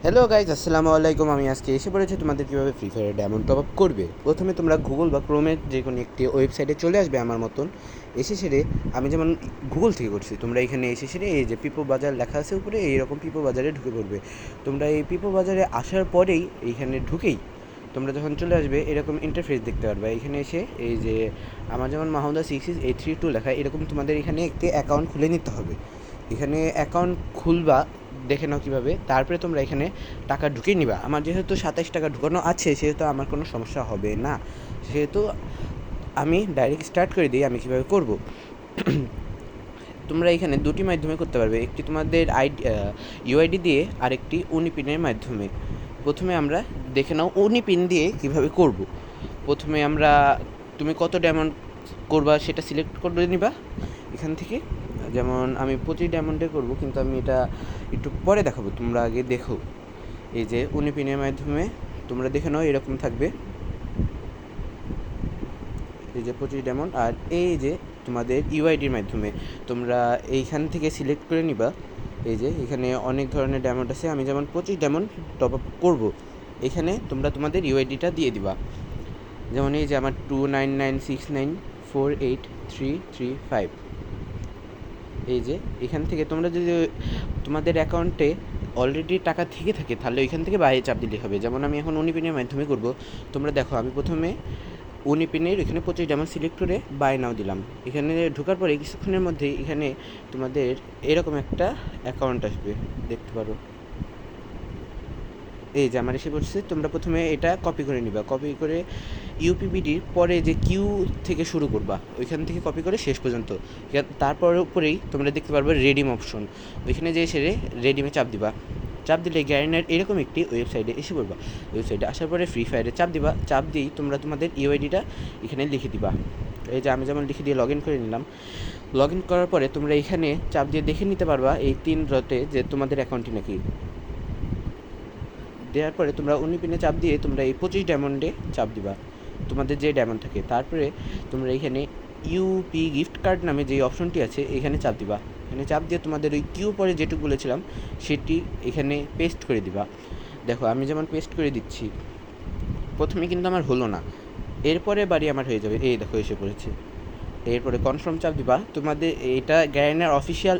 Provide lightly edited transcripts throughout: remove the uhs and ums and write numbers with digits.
Hello guys, আসসালামু আলাইকুম। আমি আজকে এসে পড়েছি তোমাদের কীভাবে ফ্রি ফায়ারে ডায়মন্ড টপ আপ করবে। প্রথমে তোমরা গুগল বা ক্রোমের যে কোনো একটি ওয়েবসাইটে চলে আসবে আমার মতন। এসে সেরে আমি যেমন গুগল থেকে করছি, তোমরা এখানে এসে সেরে এই যে পিপো বাজার লেখা আছে উপরে, এইরকম পিপো বাজারে ঢুকে পড়বে। তোমরা এই পিপো বাজারে আসার পরেই এইখানে ঢুকেই তোমরা যখন চলে আসবে এরকম ইন্টারফেস দেখতে পারবে। এখানে এসে এই যে আমার যেমন মাহমুদা 66832 লেখা, এরকম তোমাদের এখানে একটি অ্যাকাউন্ট খুলে নিতে হবে। এখানে অ্যাকাউন্ট খুলবা, দেখে নাও কীভাবে। তারপরে তোমরা এখানে টাকা ঢুকিয়ে নিবা। আমার যেহেতু 27 টাকা ঢুকানো আছে, সেহেতু আমার কোনো সমস্যা হবে না। সেহেতু আমি ডাইরেক্ট স্টার্ট করে দিই আমি কীভাবে করব। তোমরা এখানে দুটি মাধ্যমে করতে পারবে, একটি তোমাদের ইউআইডি দিয়ে, আরেকটি উনিপিনের মাধ্যমে। প্রথমে আমরা দেখে নাও উনিপিন দিয়ে কীভাবে করব। প্রথমে আমরা তুমি কত ডায়মন্ড করবা সেটা সিলেক্ট করে নিবা এখান থেকে। যেমন আমি 25 ডায়মন্ডে করব, কিন্তু আমি এটা একটু পরে দেখাবো, তোমরা আগে দেখো। এই যে উনিপিনের মাধ্যমে তোমরা দেখে নাও এরকম থাকবে, এই যে 25 ডায়মন্ড। আর এই যে তোমাদের ইউআইডির মাধ্যমে তোমরা এইখান থেকে সিলেক্ট করে নিবা। এই যে এখানে অনেক ধরনের ডায়মন্ড আছে, আমি যেমন 25 ডায়মন্ড টপ আপ করবো, এখানে তোমরা তোমাদের ইউআইডিটা দিয়ে দিবা। যেমন এই যে আমার 29969483335। এই যে এখান থেকে তোমরা যদি তোমাদের অ্যাকাউন্টে অলরেডি টাকা থেকে থাকে, তাহলে ওইখান থেকে বাইরে চাপ দিলেই হবে। যেমন আমি এখন উনিপিনের মাধ্যমে করব। তোমরা দেখো, আমি প্রথমে উনিপিনের এখানে 25 ডায়মন্ড সিলেক্ট করে বাই নাও দিলাম। এখানে ঢোকার পরে কিছুক্ষণের মধ্যেই এখানে তোমাদের এরকম একটা অ্যাকাউন্ট আসবে, দেখতে পারো। এই যে আমার এসে পড়ছে। তোমরা প্রথমে এটা কপি করে নিবা, কপি করে ইউপিবিডির পরে যে কিউ থেকে শুরু করবা, ওইখান থেকে কপি করে শেষ পর্যন্ত। তারপর উপরেই তোমরা দেখতে পারবে রেডিম অপশন, ওইখানে যে সেরে রেডিমে চাপ দিবা। চাপ দিলে গ্যারেনার এরকম একটি ওয়েবসাইটে এসে পড়বা। ওয়েবসাইটে আসার পরে ফ্রি ফায়ারে চাপ দিবা। চাপ দিয়েই তোমরা তোমাদের ইউআইডিটা এখানে লিখে দিবা। এই যে আমি যেমন লিখে দিয়ে লগ ইন করে নিলাম। লগ ইন করার পরে তোমরা এখানে চাপ দিয়ে দেখে নিতে পারবা এই 3 ডটে যে তোমাদের অ্যাকাউন্টটি নাকি। দেওয়ার পরে তোমরা উনিপিনে চাপ দিয়ে তোমরা এই 25 ডায়মন্ডে চাপ দিবা, তোমাদের যে ডায়মন্ড থাকে। তারপরে তোমরা এখানে ইউপি গিফট কার্ড নামে যে অপশনটি আছে এখানে চাপ দিবা। এখানে চাপ দিয়ে তোমাদের ওই কিউ পরে যেটুকু বলেছিলাম সেটি এখানে পেস্ট করে দিবা। দেখো আমি যেমন পেস্ট করে দিচ্ছি, প্রথমে কিন্তু আমার হলো না, এরপরে বাড়ি আমার হয়ে যাবে। এই দেখো এসে পড়েছে। এরপরে কনফার্ম চাপ দিবা। তোমাদের এটা গ্যারেনার অফিসিয়াল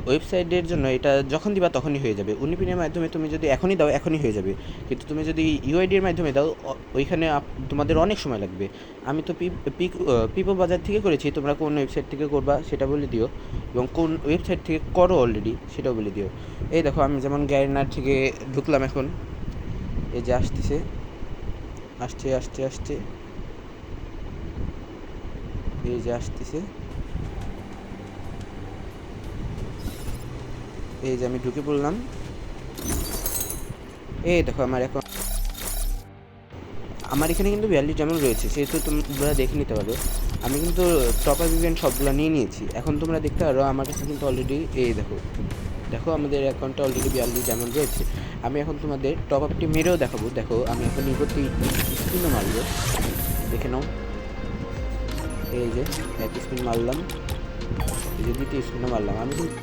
ওয়েবসাইটের জন্য এটা যখন দিবা তখনই হয়ে যাবে। উনিপিনের মাধ্যমে তুমি যদি এখনই দাও এখনই হয়ে যাবে, কিন্তু তুমি যদি ইউআইডির মাধ্যমে দাও ওইখানে তোমাদের অনেক সময় লাগবে। আমি তো পিপো বাজার থেকে করেছি, তোমরা কোন ওয়েবসাইট থেকে করবা সেটা বলে দিও, এবং কোন ওয়েবসাইট থেকে করো অলরেডি সেটাও বলে দিও। এই দেখো আমি যেমন গ্যারেনার থেকে ঢুকলাম এখন। এই যে আসতেছে, আসছে আসছে আসছে, এই যে আসতেছে। এই যে আমি ঢুকে পড়লাম। এই দেখো আমার এখন আমার এখানে কিন্তু 42 যেমন রয়েছে, সেহেতু তোমরা দেখে নিতে পারো। আমি কিন্তু টপ আপ ইভেন্ট সবগুলো নিয়ে নিয়েছি। এখন তোমরা দেখতে পারো আমার কাছে কিন্তু অলরেডি এই দেখো দেখো আমাদের অ্যাকাউন্টটা অলরেডি 42 যেমন রয়েছে। আমি এখন তোমাদের টপ আপটি মেরেও দেখাবো। দেখো আমি এখন নিকটে স্পিনও মারবো, দেখে নাও। এই যে এক স্পিন মারলাম, এই যে দ্বিতীয় স্পিনও মারলাম। আমি কিন্তু